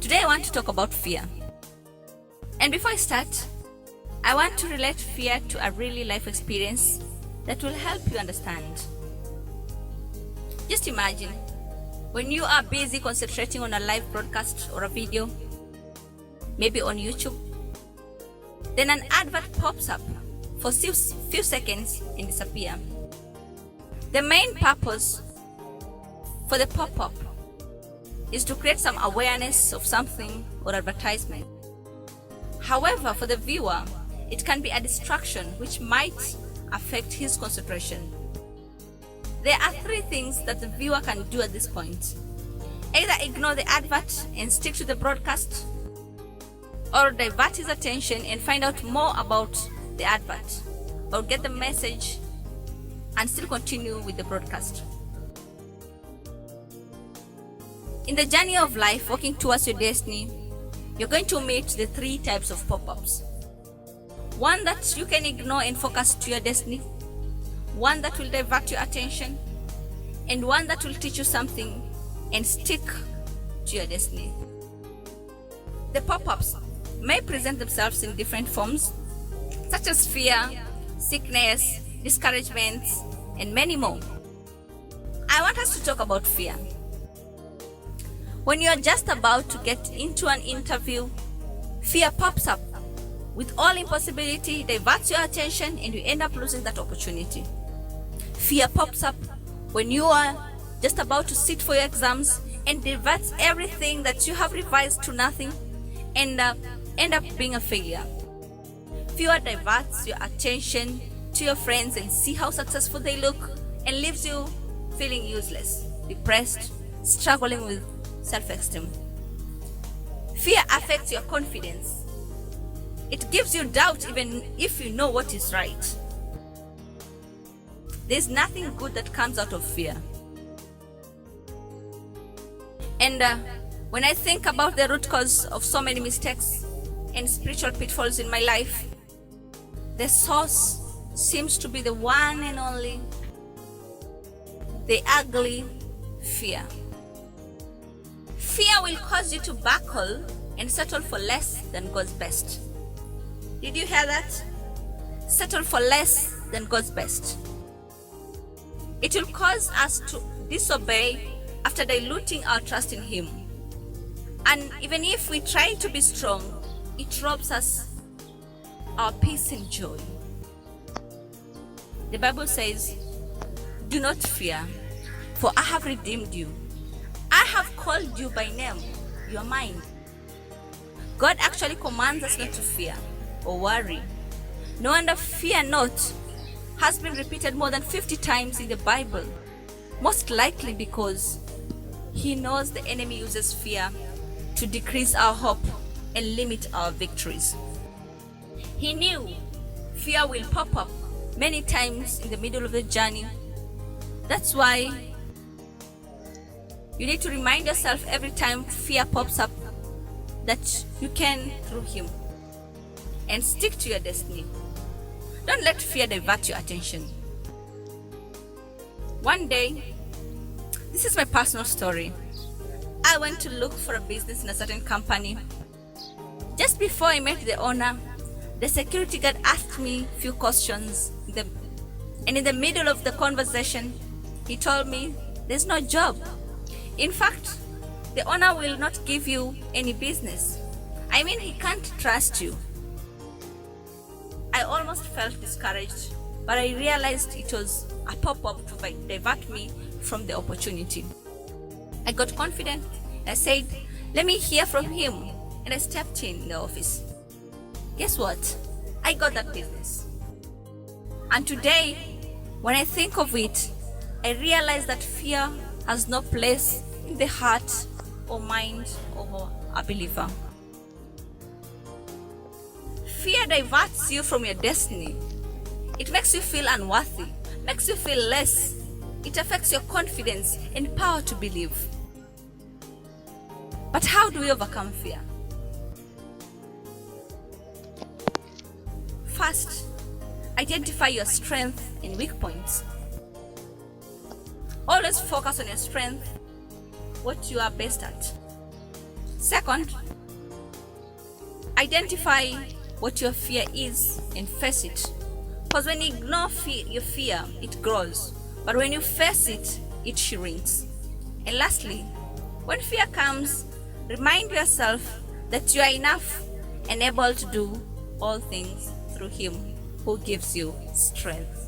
Today I want to talk about fear. And before I start, I want to relate fear to a really life experience that will help you understand. Just imagine when you are busy concentrating on a live broadcast or a video, maybe on YouTube, then an advert pops up for few seconds and disappears. The main purpose for the pop-up is to create some awareness of something or advertisement. However, for the viewer, it can be a distraction which might affect his concentration. There are three things that the viewer can do at this point. Either ignore the advert and stick to the broadcast, or divert his attention and find out more about the advert, or get the message and still continue with the broadcast. In the journey of life, walking towards your destiny, you're going to meet the three types of pop-ups. One that you can ignore and focus to your destiny, one that will divert your attention, and one that will teach you something and stick to your destiny. The pop-ups may present themselves in different forms, such as fear, sickness, discouragement, and many more. I want us to talk about fear. When you are just about to get into an interview, fear pops up. With all impossibility, diverts your attention and you end up losing that opportunity. Fear pops up when you are just about to sit for your exams and diverts everything that you have revised to nothing and end up being a failure. Fear diverts your attention to your friends and see how successful they look and leaves you feeling useless, depressed, struggling with self-esteem. Fear affects your confidence. It gives you doubt even if you know what is right. There's nothing good that comes out of fear. And when I think about the root cause of so many mistakes and spiritual pitfalls in my life, the source seems to be the one and only, the ugly fear. Fear will cause you to buckle and settle for less than God's best. Did you hear that? Settle for less than God's best. It will cause us to disobey after diluting our trust in Him. And even if we try to be strong, it robs us our peace and joy. The Bible says, "Do not fear, for I have redeemed you. I have called you by name. You are mine." God actually commands us not to fear or worry. No wonder "fear not" has been repeated more than 50 times in the Bible, most likely because He knows the enemy uses fear to decrease our hope and limit our victories. He knew fear will pop up many times in the middle of the journey. That's why you need to remind yourself every time fear pops up that you can through Him, and stick to your destiny. Don't let fear divert your attention. One day, this is my personal story. I went to look for a business in a certain company. Just before I met the owner, the security guard asked me a few questions, and in the middle of the conversation, he told me there's no job. In fact, the owner will not give you any business. I mean, he can't trust you. I almost felt discouraged, but I realized it was a pop-up to divert me from the opportunity. I got confident. I said, "Let me hear from him," and I stepped in the office. Guess what? I got that business. And today, when I think of it, I realize that fear has no place in the heart or mind of a believer. Fear diverts you from your destiny. It makes you feel unworthy, makes you feel less. It affects your confidence and power to believe. But how do we overcome fear? First, identify your strengths and weak points. Always focus on your strength, what you are best at. Second, identify what your fear is and face it. Because when you ignore your fear, it grows. But when you face it, it shrinks. And lastly, when fear comes, remind yourself that you are enough and able to do all things through Him who gives you strength.